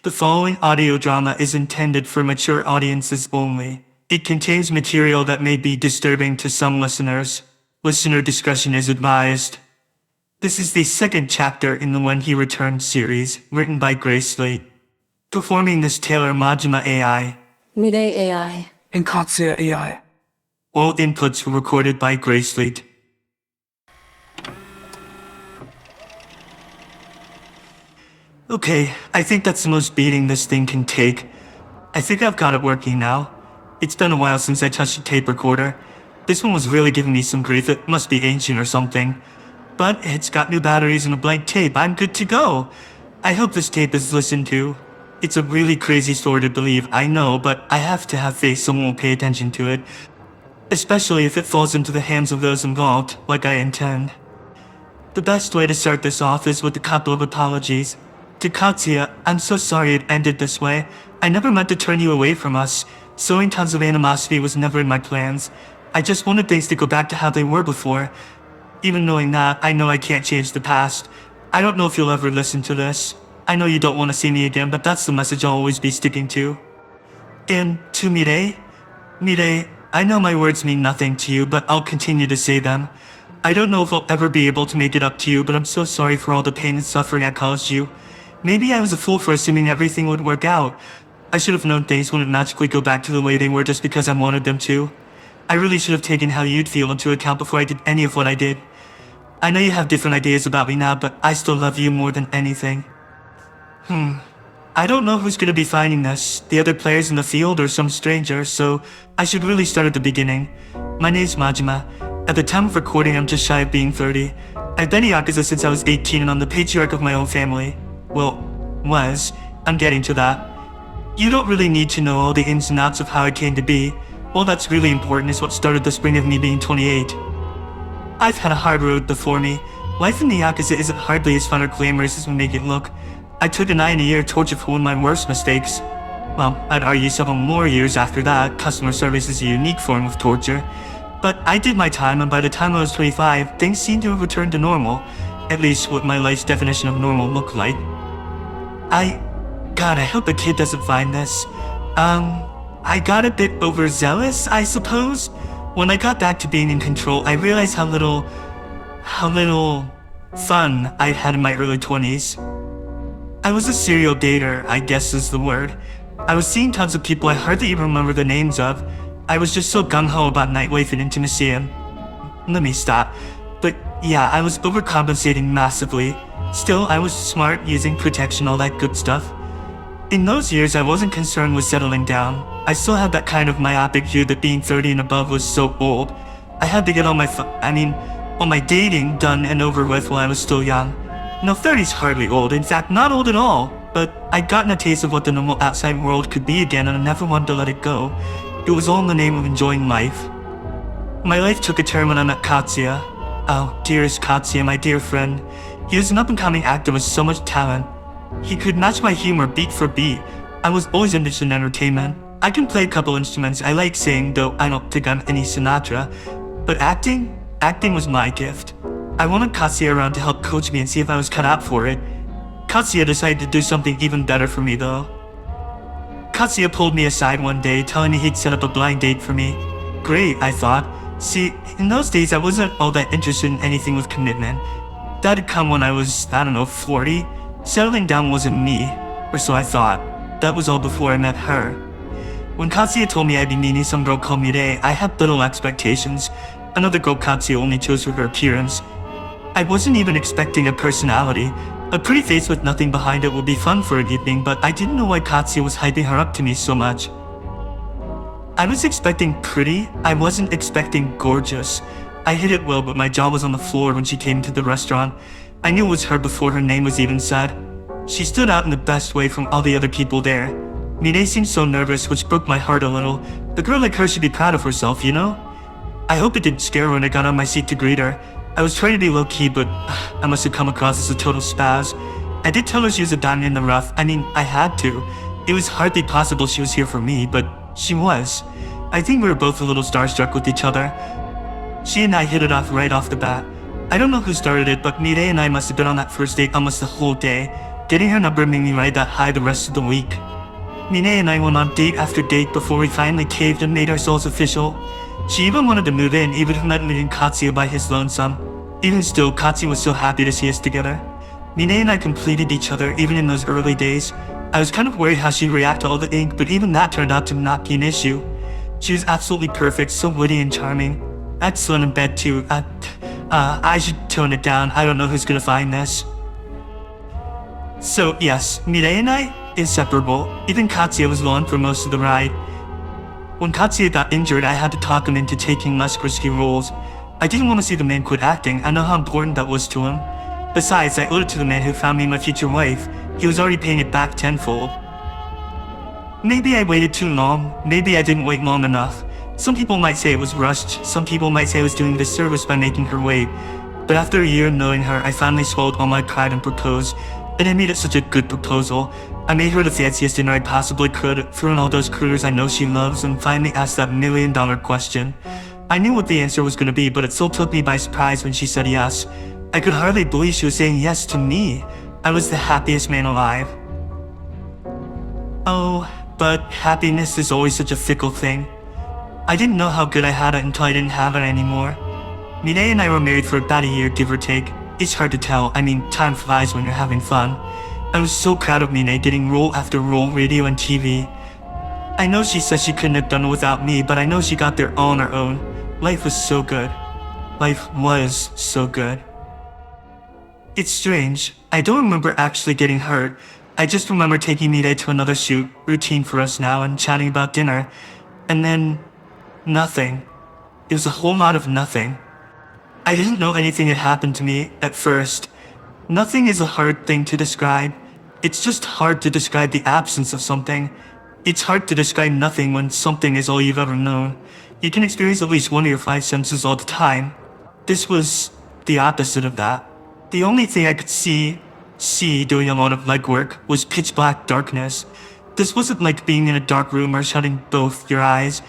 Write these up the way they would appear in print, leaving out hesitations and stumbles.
The following audio drama is intended for mature audiences only. It contains material that may be disturbing to some listeners. Listener discretion is advised. This is the second chapter in the When He Returned series, written by GraySlate. Performing this tale are Majima AI, Mirei AI, and Katusya AI. All inputs were recorded by GraySlate. Okay, I think that's the most beating this thing can take. I think I've got it working now. It's been a while since I touched a tape recorder. This one was really giving me some grief. It must be ancient or something. But it's got new batteries and a blank tape. I'm good to go. I hope this tape is listened to. It's a really crazy story to believe, I know, but I have to have faith someone will pay attention to it. Especially if it falls into the hands of those involved, like I intend. The best way to start this off is with a couple of apologies. To Katusya, I'm so sorry it ended this way. I never meant to turn you away from us. Sowing tons of animosity was never in my plans. I just wanted things to go back to how they were before. Even knowing that, I know I can't change the past. I don't know if you'll ever listen to this. I know you don't want to see me again, but that's the message I'll always be sticking to. And to Mirei? Mirei, I know my words mean nothing to you, but I'll continue to say them. I don't know if I'll ever be able to make it up to you, but I'm so sorry for all the pain and suffering I caused you. Maybe I was a fool for assuming everything would work out. I should have known things wouldn't magically go back to the way they were just because I wanted them to. I really should have taken how you'd feel into account before I did any of what I did. I know you have different ideas about me now, but I still love you more than anything. I don't know who's gonna be finding this, the other players in the field or some stranger, so I should really start at the beginning. My name's Majima. At the time of recording, I'm just shy of being 30. I've been a Yakuza since I was 18 and I'm the patriarch of my own family. Well, was. I'm getting to that. You don't really need to know all the ins and outs of how I came to be. All that's really important is what started the spring of me being 28. I've had a hard road before me. Life in the Yakuza isn't hardly as fun or glamorous as we make it look. I took a 9-year torture for one of my worst mistakes. Well, I'd argue several more years after that. Customer service is a unique form of torture. But I did my time, and by the time I was 25, things seemed to have returned to normal. At least what my life's definition of normal looked like. God, I hope the kid doesn't find this. I got a bit overzealous, I suppose. When I got back to being in control, I realized how little fun I'd had in my early 20s. I was a serial dater, I guess is the word. I was seeing tons of people I hardly even remember the names of. I was just so gung-ho about nightlife and intimacy and... Let me stop. But yeah, I was overcompensating massively. Still, I was smart, using protection, all that good stuff. In those years, I wasn't concerned with settling down. I still had that kind of myopic view that being 30 and above was so old. I had to get all my dating done and over with while I was still young. No, 30's hardly old, in fact, not old at all. But I'd gotten a taste of what the normal outside world could be again and I never wanted to let it go. It was all in the name of enjoying life. My life took a turn when I met Katusya. Oh, dearest Katusya, my dear friend. He was an up-and-coming actor with so much talent. He could match my humor beat for beat. I was always interested in entertainment. I can play a couple instruments. I like singing, though I don't think I'm any Sinatra. But acting was my gift. I wanted Katusya around to help coach me and see if I was cut out for it. Katusya decided to do something even better for me, though. Katusya pulled me aside one day, telling me he'd set up a blind date for me. Great, I thought. See, in those days I wasn't all that interested in anything with commitment. That'd come when I was, 40. Settling down wasn't me, or so I thought. That was all before I met her. When Katusya told me I'd be meeting some girl called Mirei, I had little expectations. Another girl Katusya only chose for her appearance. I wasn't even expecting a personality. A pretty face with nothing behind it would be fun for an evening, but I didn't know why Katusya was hyping her up to me so much. I was expecting pretty, I wasn't expecting gorgeous. I hit it well, but my jaw was on the floor when she came to the restaurant. I knew it was her before her name was even said. She stood out in the best way from all the other people there. Mirei seemed so nervous, which broke my heart a little. The girl like her should be proud of herself, you know? I hope it didn't scare her when I got on my seat to greet her. I was trying to be low-key, but I must have come across as a total spaz. I did tell her she was a diamond in the rough. I had to. It was hardly possible she was here for me, but she was. I think we were both a little starstruck with each other. She and I hit it off right off the bat. I don't know who started it, but Mirei and I must have been on that first date almost the whole day. Getting her number made me ride that high the rest of the week. Mirei and I went on date after date before we finally caved and made ourselves official. She even wanted to move in, even if not leaving Katusya by his lonesome. Even still, Katusya was so happy to see us together. Mirei and I completed each other even in those early days. I was kind of worried how she'd react to all the ink, but even that turned out to not be an issue. She was absolutely perfect, so witty and charming. I'd slept in bed too. I should tone it down. I don't know who's gonna find this. So yes, Mirei and I, inseparable. Even Katusya was along for most of the ride. When Katusya got injured, I had to talk him into taking less risky roles. I didn't want to see the man quit acting. I know how important that was to him. Besides, I owed it to the man who found me my future wife. He was already paying it back tenfold. Maybe I waited too long. Maybe I didn't wait long enough. Some people might say it was rushed. Some people might say I was doing a disservice by making her wait. But after a year knowing her, I finally swallowed all my pride and proposed. And I made it such a good proposal. I made her the fanciest dinner I possibly could, threw in all those critters I know she loves, and finally asked that $1,000,000 question. I knew what the answer was going to be, but it still took me by surprise when she said yes. I could hardly believe she was saying yes to me. I was the happiest man alive. Oh, but happiness is always such a fickle thing. I didn't know how good I had it until I didn't have it anymore. Mirei and I were married for about a year, give or take. It's hard to tell. I mean, time flies when you're having fun. I was so proud of Mirei getting role after role, radio and TV. I know she says she couldn't have done it without me, but I know she got there all on her own. Life was so good. Life was so good. It's strange. I don't remember actually getting hurt. I just remember taking Mirei to another shoot, routine for us now, and chatting about dinner. And then, nothing. It was a whole lot of nothing. I didn't know anything had happened to me at first. Nothing is a hard thing to describe. It's just hard to describe the absence of something. It's hard to describe nothing when something is all you've ever known. You can experience at least one of your five senses all the time. This was the opposite of that. The only thing I could see doing a lot of legwork was pitch black darkness. This wasn't like being in a dark room or shutting both your eyes.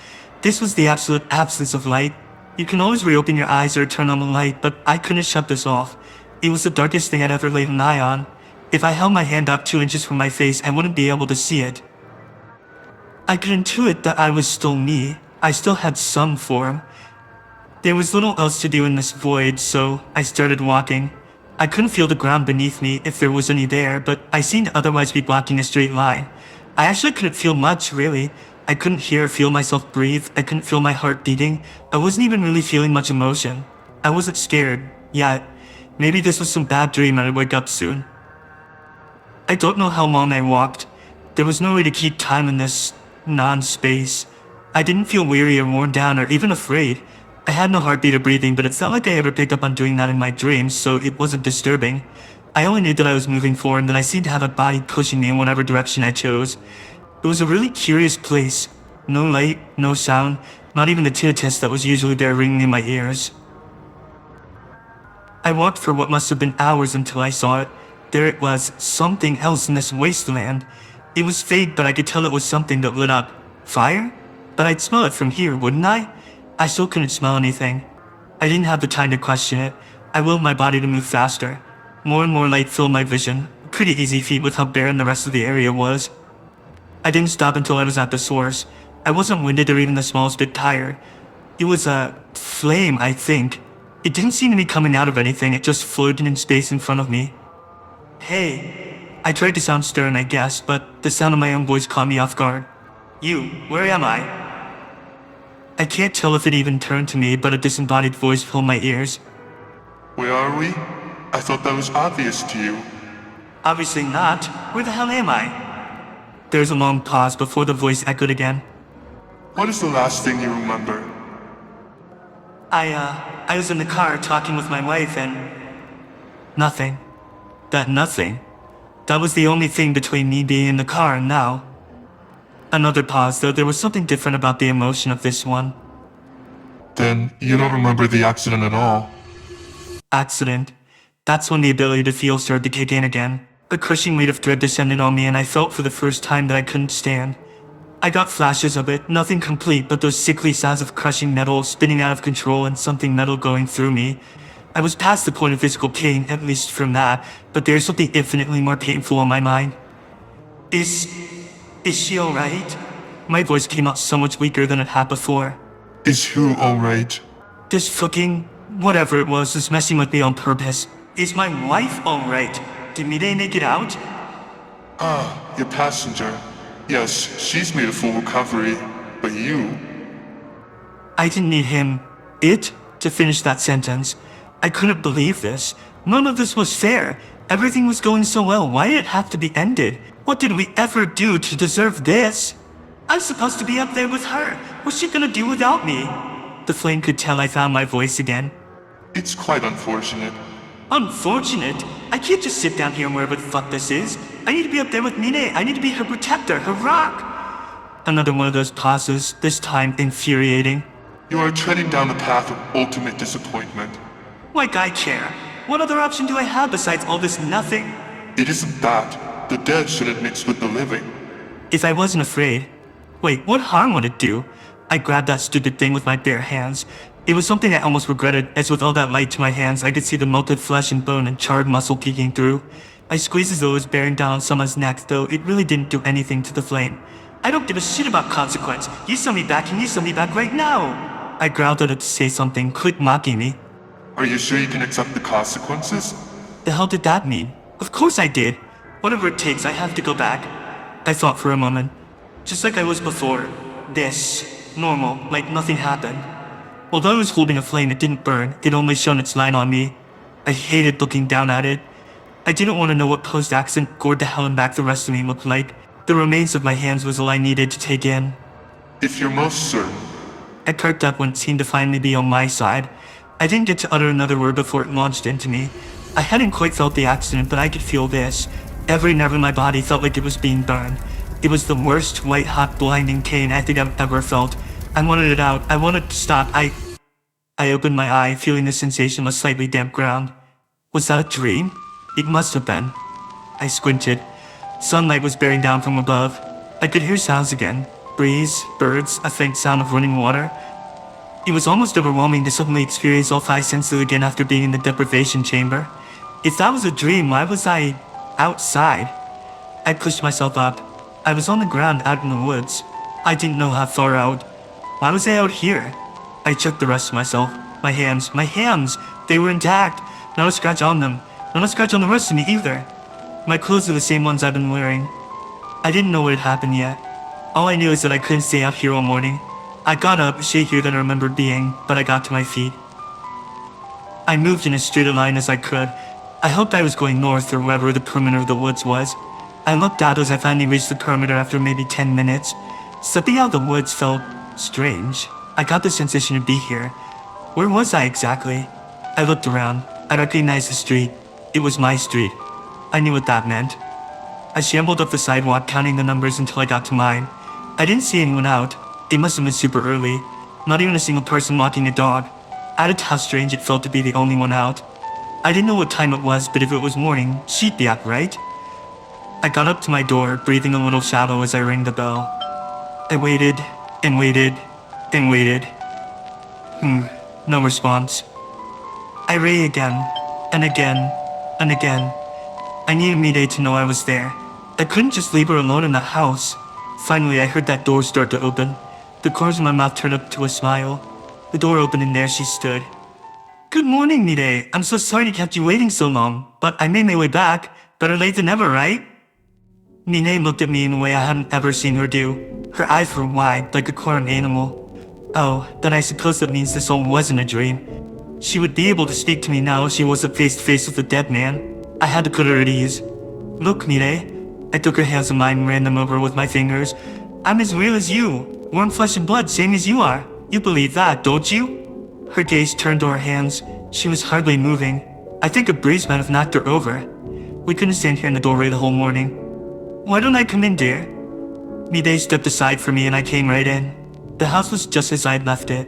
This was the absolute absence of light. You can always reopen your eyes or turn on the light, but I couldn't shut this off. It was the darkest thing I'd ever laid an eye on. If I held my hand up 2 inches from my face, I wouldn't be able to see it. I could intuit that I was still me. I still had some form. There was little else to do in this void, so I started walking. I couldn't feel the ground beneath me if there was any there, but I seemed to otherwise be walking a straight line. I actually couldn't feel much, really. I couldn't hear or feel myself breathe. I couldn't feel my heart beating. I wasn't even really feeling much emotion. I wasn't scared, yet. Maybe this was some bad dream and I'd wake up soon. I don't know how long I walked. There was no way to keep time in this non-space. I didn't feel weary or worn down or even afraid. I had no heartbeat or breathing, but it's not like I ever picked up on doing that in my dreams, so it wasn't disturbing. I only knew that I was moving forward and that I seemed to have a body pushing me in whatever direction I chose. It was a really curious place. No light, no sound, not even the tinnitus that was usually there ringing in my ears. I walked for what must have been hours until I saw it. There it was, something else in this wasteland. It was fake, but I could tell it was something that lit up. Fire? But I'd smell it from here, wouldn't I? I still couldn't smell anything. I didn't have the time to question it. I willed my body to move faster. More and more light filled my vision. A pretty easy feat with how barren the rest of the area was. I didn't stop until I was at the source. I wasn't winded or even the smallest bit tired. It was a flame, I think. It didn't seem to be coming out of anything, it just floated in space in front of me. Hey. I tried to sound stern, I guess, but the sound of my own voice caught me off guard. You, where am I? I can't tell if it even turned to me, but a disembodied voice filled my ears. Where are we? I thought that was obvious to you. Obviously not. Where the hell am I? There was a long pause before the voice echoed again. What is the last thing you remember? I was in the car talking with my wife and... Nothing. That nothing. That was the only thing between me being in the car and now. Another pause, though there was something different about the emotion of this one. Then you don't remember the accident at all. Accident. That's when the ability to feel started to kick in again. A crushing weight of dread descended on me and I felt for the first time that I couldn't stand. I got flashes of it, nothing complete, but those sickly sounds of crushing metal spinning out of control and something metal going through me. I was past the point of physical pain, at least from that, but there's something infinitely more painful on my mind. Is she alright? My voice came out so much weaker than it had before. Is who alright? This fucking, whatever it was messing with me on purpose. Is my wife alright? Did Mirei make it out? Your passenger. Yes, she's made a full recovery. But you? I didn't need him, to finish that sentence. I couldn't believe this. None of this was fair. Everything was going so well. Why did it have to be ended? What did we ever do to deserve this? I'm supposed to be up there with her. What's she gonna do without me? The flame could tell I found my voice again. It's quite unfortunate. Unfortunate? I can't just sit down here wherever the fuck this is. I need to be up there with Mirei. I need to be her protector, her rock. Another one of those pauses, this time infuriating. You are treading down the path of ultimate disappointment. Like I care. What other option do I have besides all this nothing? It isn't that. The dead shouldn't mix with the living. If I wasn't afraid... Wait, what harm would it do? I grabbed that stupid thing with my bare hands. It was something I almost regretted, as with all that light to my hands, I could see the melted flesh and bone and charred muscle peeking through. I squeezed as though it was bearing down on someone's neck, though it really didn't do anything to the flame. I don't give a shit about consequence. You saw me back and you saw me back right now. I growled at it to say something, quit mocking me. Are you sure you can accept the consequences? The hell did that mean? Of course I did. Whatever it takes, I have to go back. I thought for a moment. Just like I was before. Normal, like nothing happened. Although I was holding a flame, it didn't burn. It only shone its light on me. I hated looking down at it. I didn't want to know what post-accident gored the hell and back the rest of me looked like. The remains of my hands was all I needed to take in. If you're most certain. I perked up when it seemed to finally be on my side. I didn't get to utter another word before it launched into me. I hadn't quite felt the accident, but I could feel this. Every nerve in my body felt like it was being burned. It was the worst, white-hot, blinding pain I think I've ever felt. I wanted it out. I wanted to stop. I opened my eye, feeling the sensation of slightly damp ground. Was that a dream? It must have been. I squinted. Sunlight was bearing down from above. I could hear sounds again. Breeze, birds, a faint sound of running water. It was almost overwhelming to suddenly experience all five senses again after being in the deprivation chamber. If that was a dream, why was I outside? I pushed myself up. I was on the ground out in the woods. I didn't know how far out. Why was I out here? I checked the rest of myself. My hands, they were intact. Not a scratch on them. Not a scratch on the rest of me either. My clothes are the same ones I've been wearing. I didn't know what had happened yet. All I knew is that I couldn't stay out here all morning. I got up, shakier than I remembered being, but I got to my feet. I moved in as straight a line as I could. I hoped I was going north or wherever the perimeter of the woods was. I looked out as I finally reached the perimeter after maybe 10 minutes. Stepping out of the woods felt strange. I got the sensation to be here. Where was I exactly? I looked around. I recognized the street. It was my street. I knew what that meant. I shambled up the sidewalk, counting the numbers until I got to mine. I didn't see anyone out. It must have been super early. Not even a single person walking a dog. Added to how strange it felt to be the only one out. I didn't know what time it was, but if it was morning, she'd be up, right? I got up to my door, breathing a little shallow as I rang the bell. I waited, and waited, and waited. No response. I rang again, and again, and again. I needed Mirei to know I was there. I couldn't just leave her alone in the house. Finally, I heard that door start to open. The corners of my mouth turned up to a smile. The door opened and there she stood. Good morning, Mirei. I'm so sorry to kept you waiting so long, but I made my way back. Better late than never, right? Mirei looked at me in a way I hadn't ever seen her do. Her eyes were wide, like a cornered animal. Oh, then I suppose that means this all wasn't a dream. She would be able to speak to me now if she wasn't face to face with a dead man. I had to put her at ease. Look, Mirei. I took her hands in mine and ran them over with my fingers. I'm as real as you. Warm flesh and blood, same as you are. You believe that, don't you? Her gaze turned to her hands. She was hardly moving. I think a breeze might have knocked her over. We couldn't stand here in the doorway the whole morning. Why don't I come in, dear? Mirei stepped aside for me and I came right in. The house was just as I'd left it.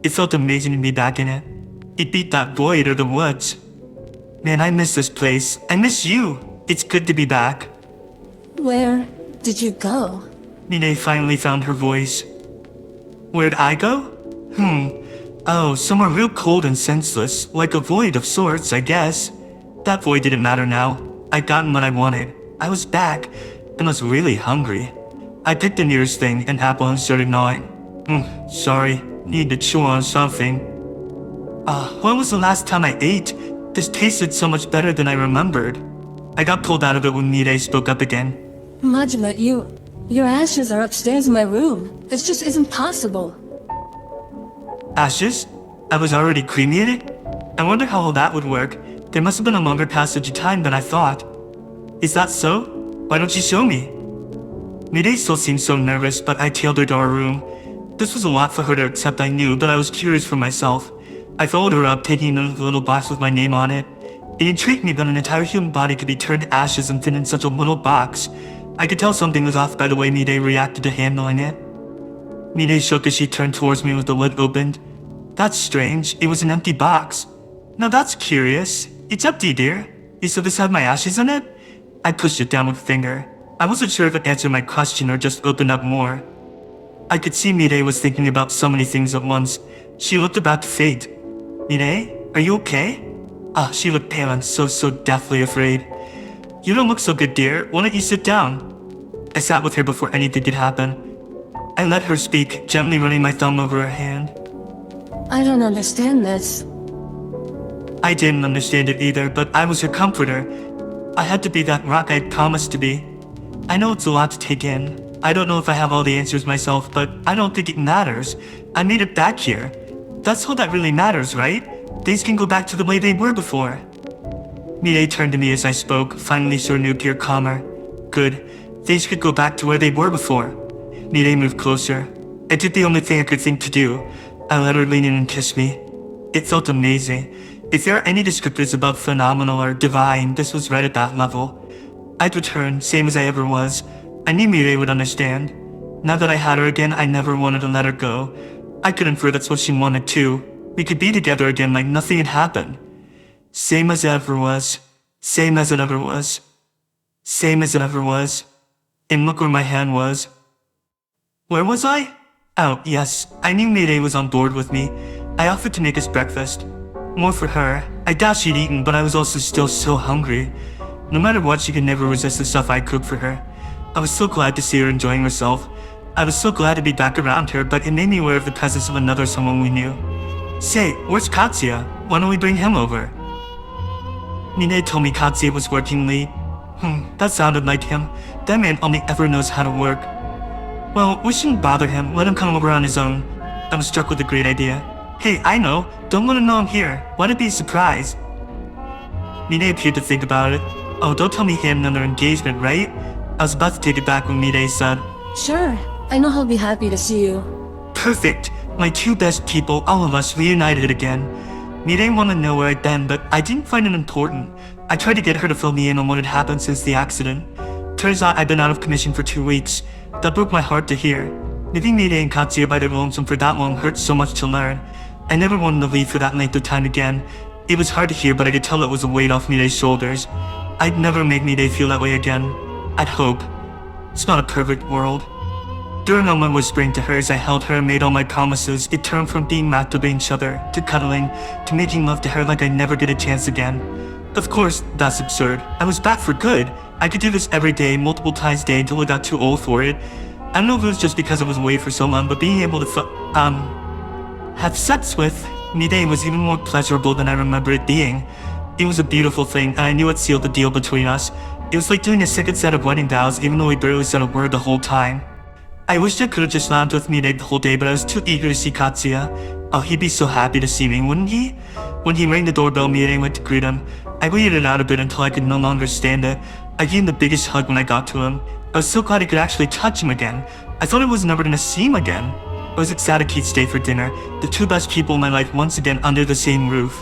It felt amazing to be back in it. It beat that void or the woods. Man, I miss this place. I miss you. It's good to be back. Where did you go? Mirei finally found her voice. Where'd I go? Oh, somewhere real cold and senseless, like a void of sorts, I guess. That void didn't matter now. I'd gotten what I wanted. I was back, and was really hungry. I picked the nearest thing, an apple, and started gnawing. Sorry, need to chew on something. When was the last time I ate? This tasted so much better than I remembered. I got pulled out of it when Mirei spoke up again. Majima, your ashes are upstairs in my room. This just isn't possible. Ashes? I was already cremated? I wonder how all that would work. There must have been a longer passage of time than I thought. Is that so? Why don't you show me? Mirei still seemed so nervous, but I tailed her to our room. This was a lot for her to accept, I knew, but I was curious for myself. I followed her up, taking a little box with my name on it. It intrigued me that an entire human body could be turned to ashes and fit in such a little box. I could tell something was off by the way Mirei reacted to handling it. Mirei shook as she turned towards me with the lid opened. That's strange, it was an empty box. Now that's curious. It's empty, dear. You said this had my ashes in it? I pushed it down with a finger. I wasn't sure if it answered my question or just opened up more. I could see Mirei was thinking about so many things at once. She looked about to fade. Mirei, are you okay? She looked pale and so deathly afraid. You don't look so good, dear. Why don't you sit down? I sat with her before anything could happen. I let her speak, gently running my thumb over her hand. I don't understand this. I didn't understand it either, but I was her comforter. I had to be that rock I'd promised to be. I know it's a lot to take in. I don't know if I have all the answers myself, but I don't think it matters. I made it back here. That's all that really matters, right? Things can go back to the way they were before. Mirei turned to me as I spoke, finally starting to appear calmer. Good. Things could go back to where they were before. Mirei moved closer. I did the only thing I could think to do. I let her lean in and kiss me. It felt amazing. If there are any descriptors about phenomenal or divine, this was right at that level. I'd return, same as I ever was. I knew Mirei would understand. Now that I had her again, I never wanted to let her go. I could infer that's what she wanted too. We could be together again like nothing had happened. Same as it ever was. Same as it ever was. Same as it ever was. And look where my hand was. Where was I? Oh, yes. I knew Mirei was on board with me. I offered to make us breakfast. More for her. I doubt she'd eaten, but I was also still so hungry. No matter what, she could never resist the stuff I cooked for her. I was so glad to see her enjoying herself. I was so glad to be back around her, but it made me aware of the presence of another someone we knew. Say, where's Katusya? Why don't we bring him over? Mirei told me Katusya was working late. That sounded like him. That man only ever knows how to work. Well, we shouldn't bother him. Let him come over on his own. I was struck with a great idea. Hey, I know. Don't let him know I'm here. Why it be a surprise? Mirei appeared to think about it. Oh, don't tell me he had another engagement, right? I was about to take it back when Mirei said, Sure, I know he'll be happy to see you. Perfect! My two best people, all of us, reunited again. Mirei wanted to know where I'd been, but I didn't find it important. I tried to get her to fill me in on what had happened since the accident. Turns out I'd been out of commission for 2 weeks. That broke my heart to hear. Leaving Mirei and Katusya by their lonesome for that long hurt so much to learn. I never wanted to leave for that length of time again. It was hard to hear, but I could tell it was a weight off Mirei's shoulders. I'd never make Mirei feel that way again. I'd hope. It's not a perfect world. During all my whispering to her as I held her and made all my promises, it turned from being masturbating each other, to cuddling, to making love to her like I'd never get a chance again. Of course, that's absurd. I was back for good. I could do this every day, multiple times a day until I got too old for it. I don't know if it was just because I was away for so long, but being able to have sex with Mirei was even more pleasurable than I remember it being. It was a beautiful thing, and I knew it sealed the deal between us. It was like doing a second set of wedding vows, even though we barely said a word the whole time. I wished I could have just lounged with Mirei the whole day, but I was too eager to see Katusya. Oh, he'd be so happy to see me, wouldn't he? When he rang the doorbell, Mirei went to greet him. I waited it out a bit until I could no longer stand it. I gave him the biggest hug when I got to him. I was so glad I could actually touch him again. I thought I was never gonna see him again. I was ecstatic he'd stay for dinner, the two best people in my life once again under the same roof.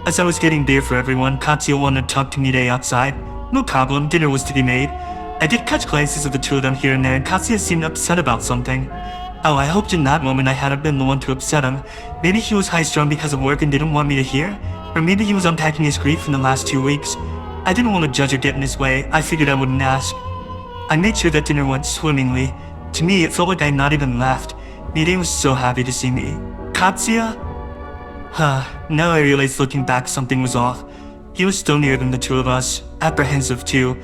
As I was getting beer for everyone, Katusya wanted to talk to Mirei outside. No problem, dinner was to be made. I did catch glances of the two of them here and there, and Katusya seemed upset about something. Oh, I hoped in that moment I hadn't been the one to upset him. Maybe he was high-strung because of work and didn't want me to hear? Or maybe he was unpacking his grief in the last 2 weeks. I didn't want to judge or get in his way. I figured I wouldn't ask. I made sure that dinner went swimmingly. To me, it felt like I'd not even left. Mirei was so happy to see me. Katusya? Now I realized looking back something was off. He was still nearer than the two of us, apprehensive too.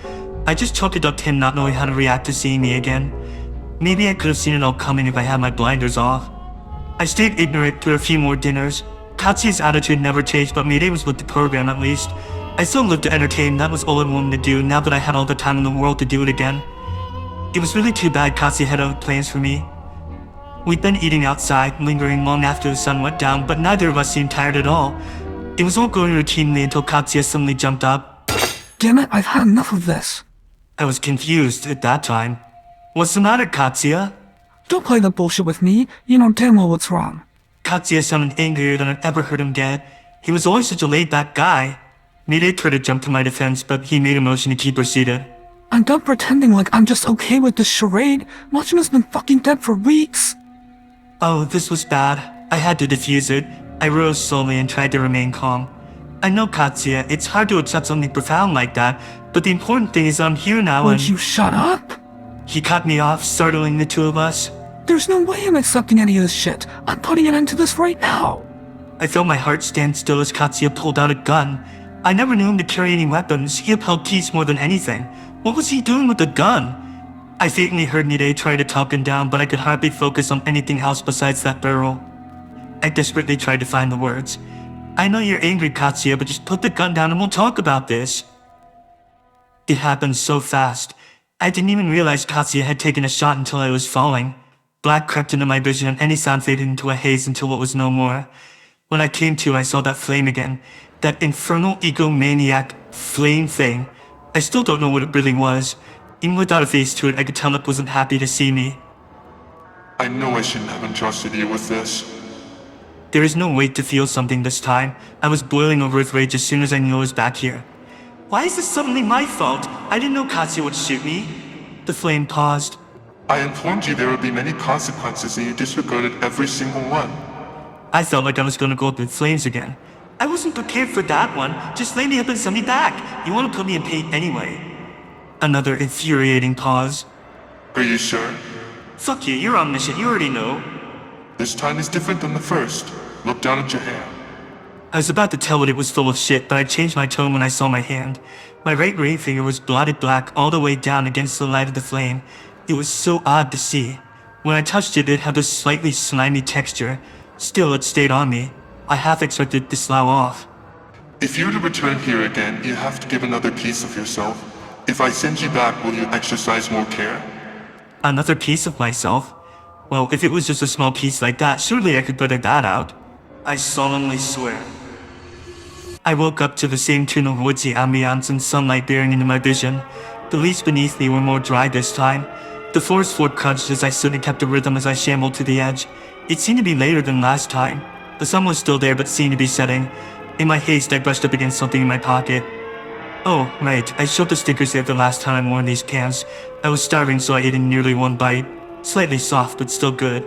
I just chalked it up to him not knowing how to react to seeing me again. Maybe I could have seen it all coming if I had my blinders off. I stayed ignorant through a few more dinners. Katsuya's attitude never changed, but Mirei was with the program at least. I still lived to entertain, that was all I wanted to do now that I had all the time in the world to do it again. It was really too bad Katsuya had other plans for me. We'd been eating outside, lingering long after the sun went down, but neither of us seemed tired at all. It was all going routinely until Katsuya suddenly jumped up. Damn it, I've had enough of this. I was confused at that time. What's the matter, Katsuya? Don't play that bullshit with me. You know damn well what's wrong. Katsuya sounded angrier than I'd ever heard him get. He was always such a laid-back guy. Mirei tried to jump to my defense, but he made a motion to keep her seated. I'm done pretending like I'm just okay with this charade. Machima's been fucking dead for weeks. Oh, this was bad. I had to defuse it. I rose slowly and tried to remain calm. I know, Katsuya, it's hard to accept something profound like that, but the important thing is I'm here now and— Would you shut up? He cut me off, startling the two of us. There's no way I'm accepting any of this shit. I'm putting an end to this right now. I felt my heart stand still as Katsuya pulled out a gun. I never knew him to carry any weapons. He upheld peace more than anything. What was he doing with the gun? I faintly heard Mirei try to talk him down, but I could hardly focus on anything else besides that barrel. I desperately tried to find the words. I know you're angry, Katsuya, but just put the gun down and we'll talk about this. It happened so fast. I didn't even realize Katsuya had taken a shot until I was falling. Black crept into my vision and any sound faded into a haze until it was no more. When I came to, I saw that flame again. That infernal egomaniac flame thing. I still don't know what it really was. Even without a face to it, I could tell it wasn't happy to see me. I know I shouldn't have entrusted you with this. There is no way to feel something this time. I was boiling over with rage as soon as I knew I was back here. Why is this suddenly my fault? I didn't know Katsuya would shoot me. The flame paused. I informed you there would be many consequences and you disregarded every single one. I felt like I was gonna go up in flames again. I wasn't prepared for that one. Just lay me up and send me back. You wanna put me in pain anyway. Another infuriating pause. Are you sure? Fuck you, you're omniscient, you already know. This time is different than the first. Look down at your hand. I was about to tell it was full of shit, but I changed my tone when I saw my hand. My right ring finger was blotted black all the way down against the light of the flame. It was so odd to see. When I touched it, it had a slightly slimy texture. Still, it stayed on me. I half expected it to slough off. If you were to return here again, you have to give another piece of yourself. If I send you back, will you exercise more care? Another piece of myself? Well, if it was just a small piece like that, surely I could put that out. I solemnly swear. I woke up to the same tune of woodsy ambiance and sunlight bearing into my vision. The leaves beneath me were more dry this time. The forest floor crunched as I stood and kept a rhythm as I shambled to the edge. It seemed to be later than last time. The sun was still there but seemed to be setting. In my haste, I brushed up against something in my pocket. Oh, right, I showed the stickers there the last time I wore these pants. I was starving, so I ate in nearly one bite. Slightly soft, but still good.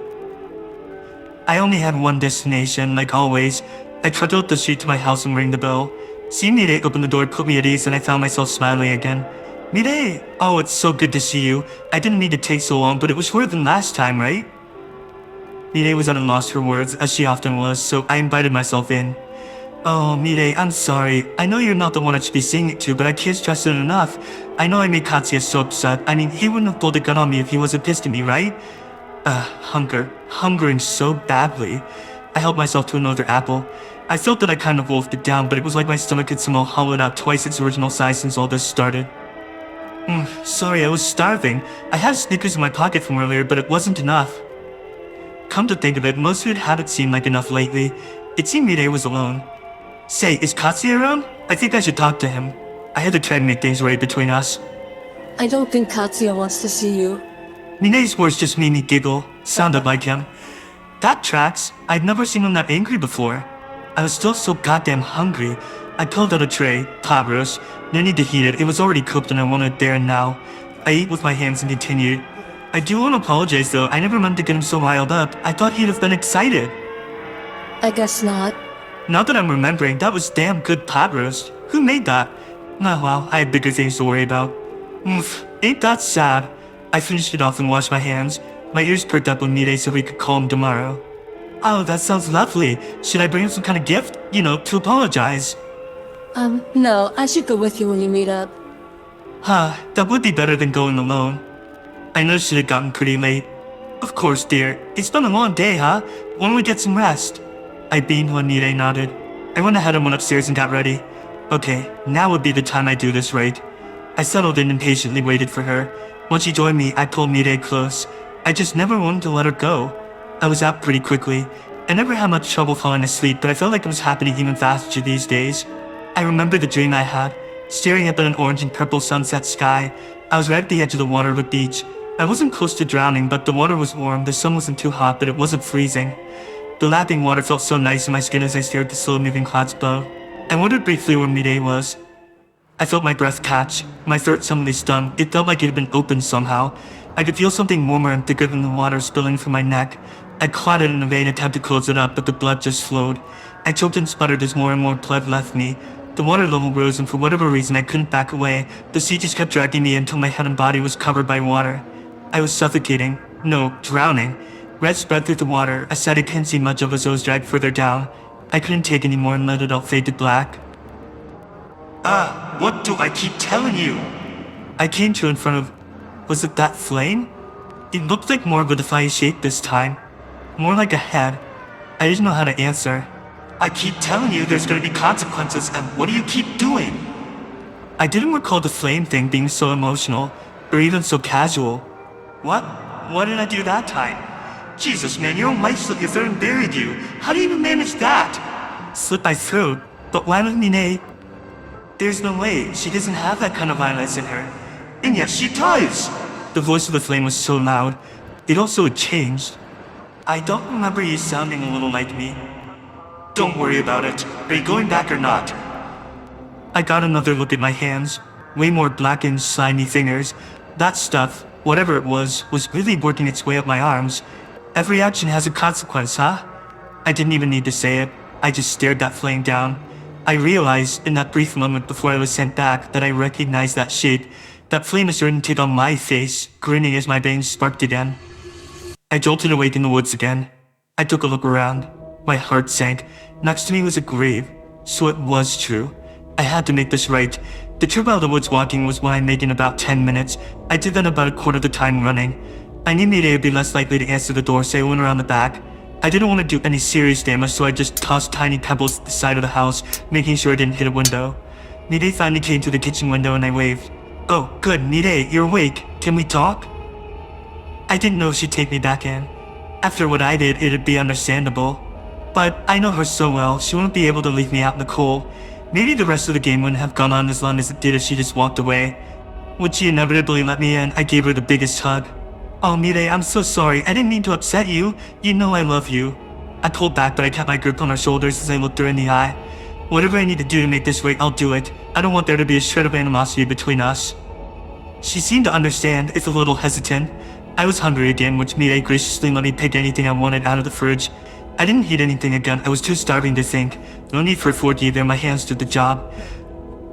I only had one destination, like always. I trudged out the street to my house and rang the bell. Seeing Mirei open the door put me at ease and I found myself smiling again. Mirei! Oh, it's so good to see you. I didn't mean to take so long, but it was shorter than last time, right? Mirei was at a loss for words, as she often was, so I invited myself in. Oh, Mirei, I'm sorry. I know you're not the one I should be saying it to, but I can't stress it enough. I know I made Katsuya so upset. I mean, he wouldn't have pulled a gun on me if he wasn't pissed at me, right? Hungering so badly. I helped myself to another apple. I felt that I kind of wolfed it down, but it was like my stomach had somehow hollowed out twice its original size since all this started. Sorry, I was starving. I had Snickers in my pocket from earlier, but it wasn't enough. Come to think of it, most of it hadn't seemed like enough lately. It seemed Mirei was alone. Say, is Katsuya around? I think I should talk to him. I had to try and make things right between us. I don't think Katsuya wants to see you. Mirei's words just made me giggle. Sounded like him. That tracks. I'd never seen him that angry before. I was still so goddamn hungry. I pulled out a tray, pot roast. No need to heat it, it was already cooked and I wanted it there and now. I ate with my hands and continued. I do want to apologize though, I never meant to get him so riled up. I thought he'd have been excited. I guess not. Now that I'm remembering, that was damn good pot roast. Who made that? Oh well, I had bigger things to worry about. Ain't that sad? I finished it off and washed my hands. My ears perked up when Mirei said we could call him tomorrow. Oh, that sounds lovely. Should I bring him some kind of gift? You know, to apologize. No, I should go with you when you meet up. That would be better than going alone. I know she had gotten pretty late. Of course, dear. It's been a long day, huh? Why don't we get some rest? I beamed when Mirei nodded. I went ahead and went upstairs and got ready. Okay, now would be the time I do this right. I settled in and patiently waited for her. Once she joined me, I pulled Mirei close. I just never wanted to let her go. I was out pretty quickly. I never had much trouble falling asleep, but I felt like it was happening even faster these days. I remember the dream I had, staring up at an orange and purple sunset sky. I was right at the edge of the water of a beach. I wasn't close to drowning, but the water was warm, the sun wasn't too hot, but it wasn't freezing. The lapping water felt so nice in my skin as I stared at the slow-moving clouds below. I wondered briefly where Mirei was. I felt my breath catch. My throat suddenly stung. It felt like it had been opened somehow. I could feel something warmer and thicker than the water spilling from my neck. I clawed it in a vain attempt to close it up, but the blood just flowed. I choked and sputtered as more and more blood left me. The water level rose, and for whatever reason I couldn't back away. The sea just kept dragging me until my head and body was covered by water. I was suffocating. No, drowning. Red spread through the water, a sight I couldn't see much of as I was dragged further down. I couldn't take any more and let it all fade to black. What do I keep telling you? I came to in front of... Was it that flame? It looked like more of a defiant shape this time. More like a head. I didn't know how to answer. I keep telling you there's gonna be consequences, and what do you keep doing? I didn't recall the flame thing being so emotional, or even so casual. What? What did I do that time? Jesus, man, your own life slipped your throat and buried you. How do you even manage that? Slit my throat? But why with Mirei? There's no way. She doesn't have that kind of violence in her. And yet she does! The voice of the flame was so loud. It also had changed. I don't remember you sounding a little like me. Don't worry about it. Are you going back or not? I got another look at my hands. Way more blackened, slimy fingers. That stuff, whatever it was really working its way up my arms. Every action has a consequence, huh? I didn't even need to say it. I just stared that flame down. I realized in that brief moment before I was sent back that I recognized that shape. That flame asserted on my face, grinning as my veins sparked again. I jolted awake in the woods again. I took a look around. My heart sank. Next to me was a grave. So it was true. I had to make this right. The trip out of the woods walking was what I made in about 10 minutes. I did that about a quarter of the time running. I knew Mirei would be less likely to answer the door, so I went around the back. I didn't want to do any serious damage, so I just tossed tiny pebbles at the side of the house, making sure I didn't hit a window. Mirei finally came to the kitchen window and I waved. Oh, good, Mirei, you're awake. Can we talk? I didn't know she'd take me back in. After what I did, it'd be understandable. But I know her so well, she wouldn't be able to leave me out in the cold. Maybe the rest of the game wouldn't have gone on as long as it did if she just walked away. When she inevitably let me in, I gave her the biggest hug. Oh, Mirei, I'm so sorry. I didn't mean to upset you. You know I love you. I pulled back, but I kept my grip on her shoulders as I looked her in the eye. Whatever I need to do to make this right, I'll do it. I don't want there to be a shred of animosity between us. She seemed to understand, if a little hesitant. I was hungry again, which Mirei graciously let me pick anything I wanted out of the fridge. I didn't eat anything again. I was too starving to think. No need for a fork either. My hands did the job.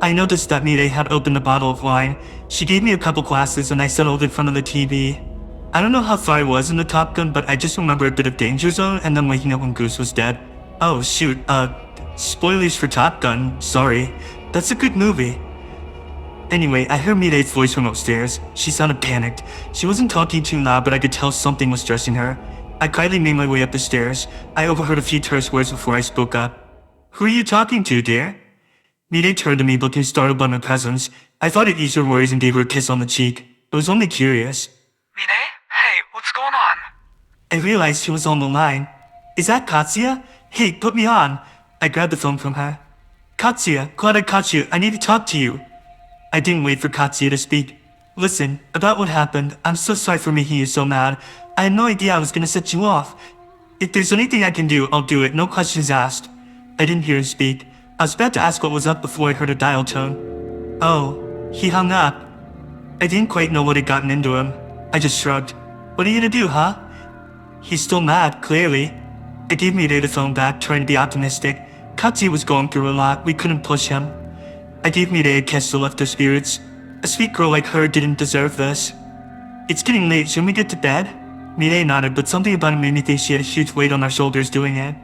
I noticed that Mirei had opened a bottle of wine. She gave me a couple glasses and I settled in front of the TV. I don't know how far I was in the Top Gun, but I just remember a bit of Danger Zone and then waking up when Goose was dead. Oh shoot, spoilers for Top Gun, sorry. That's a good movie. Anyway, I heard Mirei's voice from upstairs. She sounded panicked. She wasn't talking too loud, but I could tell something was stressing her. I quietly made my way up the stairs. I overheard a few terse words before I spoke up. Who are you talking to, dear? Mirei turned to me, looking startled by my presence. I thought it eased her worries and gave her a kiss on the cheek. I was only curious. Mirei? Hey, what's going on? I realized she was on the line. Is that Katusya? Hey, put me on. I grabbed the phone from her. Katusya, glad I caught you. I need to talk to you. I didn't wait for Katusya to speak. Listen, about what happened, I'm so sorry for making you so mad. I had no idea I was gonna set you off. If there's anything I can do, I'll do it, no questions asked. I didn't hear her speak. I was about to ask what was up before I heard a dial tone. Oh, he hung up. I didn't quite know what had gotten into him. I just shrugged. What are you gonna do, huh? He's still mad, clearly. I gave Mirei the phone back, trying to be optimistic. Katusya was going through a lot, we couldn't push him. I gave Mirei a kiss to lift her spirits. A sweet girl like her didn't deserve this. It's getting late, shouldn't we get to bed? Mirei nodded, but something about it made me think she had a huge weight on our shoulders doing it.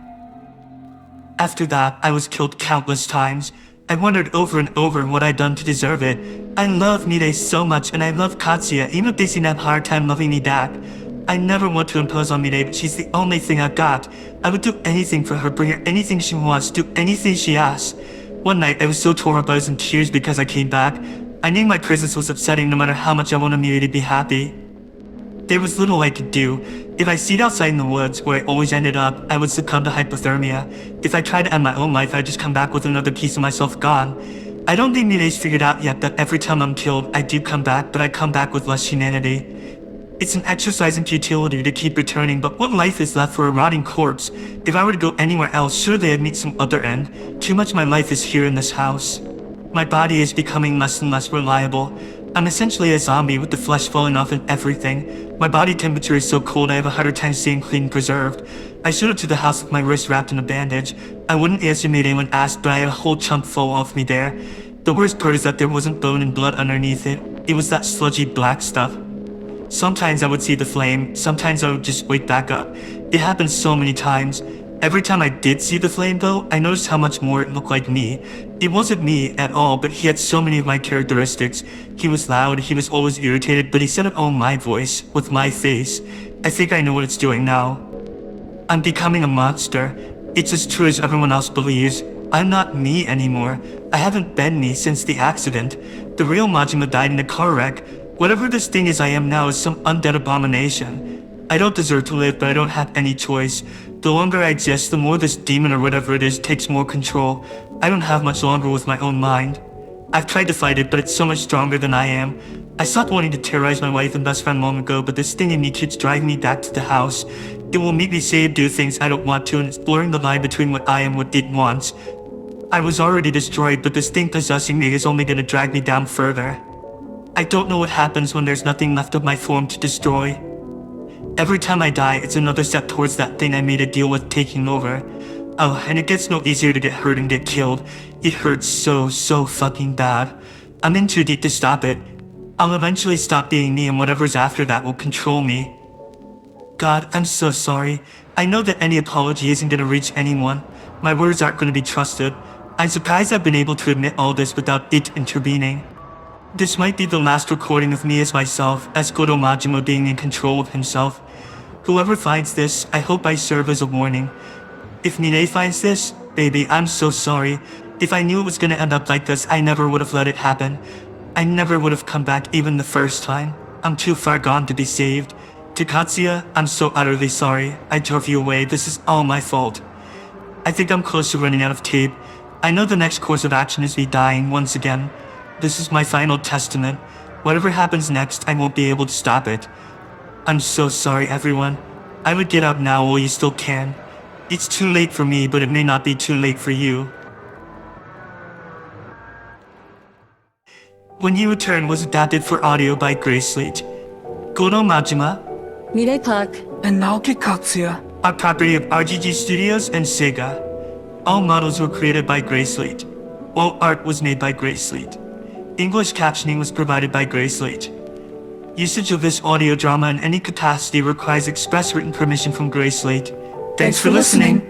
After that, I was killed countless times. I wondered over and over what I'd done to deserve it. I love Mirei so much, and I love Katusya, even if they seem to have a hard time loving me back. I never want to impose on Mirei, but she's the only thing I've got. I would do anything for her, bring her anything she wants, do anything she asks. One night, I was so tore up I was in tears because I came back. I knew my presence was upsetting no matter how much I wanted Mirei to be happy. There was little I could do. If I stayed outside in the woods, where I always ended up, I would succumb to hypothermia. If I tried to end my own life, I'd just come back with another piece of myself gone. I don't think Mirei's figured out yet that every time I'm killed, I do come back, but I come back with less humanity. It's an exercise in futility to keep returning, but what life is left for a rotting corpse? If I were to go anywhere else, surely I'd meet some other end. Too much of my life is here in this house. My body is becoming less and less reliable. I'm essentially a zombie with the flesh falling off and everything. My body temperature is so cold I have a harder time staying clean and preserved. I showed up to the house with my wrist wrapped in a bandage. I wouldn't answer Mirei when asked, but I had a whole chunk fall off me there. The worst part is that there wasn't bone and blood underneath it. It was that sludgy black stuff. Sometimes I would see the flame, sometimes I would just wake back up. It happened so many times. Every time I did see the flame though, I noticed how much more it looked like me. It wasn't me at all, but he had so many of my characteristics. He was loud, he was always irritated, but he said it all in my voice, with my face. I think I know what it's doing now. I'm becoming a monster. It's as true as everyone else believes. I'm not me anymore. I haven't been me since the accident. The real Majima died in a car wreck. Whatever this thing is I am now is some undead abomination. I don't deserve to live, but I don't have any choice. The longer I exist, the more this demon or whatever it is takes more control. I don't have much longer with my own mind. I've tried to fight it, but it's so much stronger than I am. I stopped wanting to terrorize my wife and best friend long ago, but this thing in me keeps driving me back to the house. It will make me say and do things I don't want to, and it's blurring the line between what I am and what it wants. I was already destroyed, but this thing possessing me is only gonna drag me down further. I don't know what happens when there's nothing left of my form to destroy. Every time I die, it's another step towards that thing I made a deal with taking over. Oh, and it gets no easier to get hurt and get killed. It hurts so fucking bad. I'm in too deep to stop it. I'll eventually stop being me, and whatever's after that will control me. God, I'm so sorry. I know that any apology isn't gonna reach anyone. My words aren't gonna be trusted. I'm surprised I've been able to admit all this without it intervening. This might be the last recording of me as myself, as Goto Majima being in control of himself. Whoever finds this, I hope I serve as a warning. If Mirei finds this, baby, I'm so sorry. If I knew it was gonna end up like this, I never would have let it happen. I never would have come back even the first time. I'm too far gone to be saved. To Katusya, I'm so utterly sorry. I drove you away, this is all my fault. I think I'm close to running out of tape. I know the next course of action is me dying once again. This is my final testament. Whatever happens next, I won't be able to stop it. I'm so sorry, everyone. I would get up now while you still can. It's too late for me, but it may not be too late for you. When You Return was adapted for audio by GraySlate. Goto Majima, Mirei Park. And Naoki Katusya. are property of RGG Studios and Sega. All models were created by GraySlate. All art was made by GraySlate. English captioning was provided by GraySlate. Usage of this audio drama in any capacity requires express written permission from GraySlate. Thanks for listening.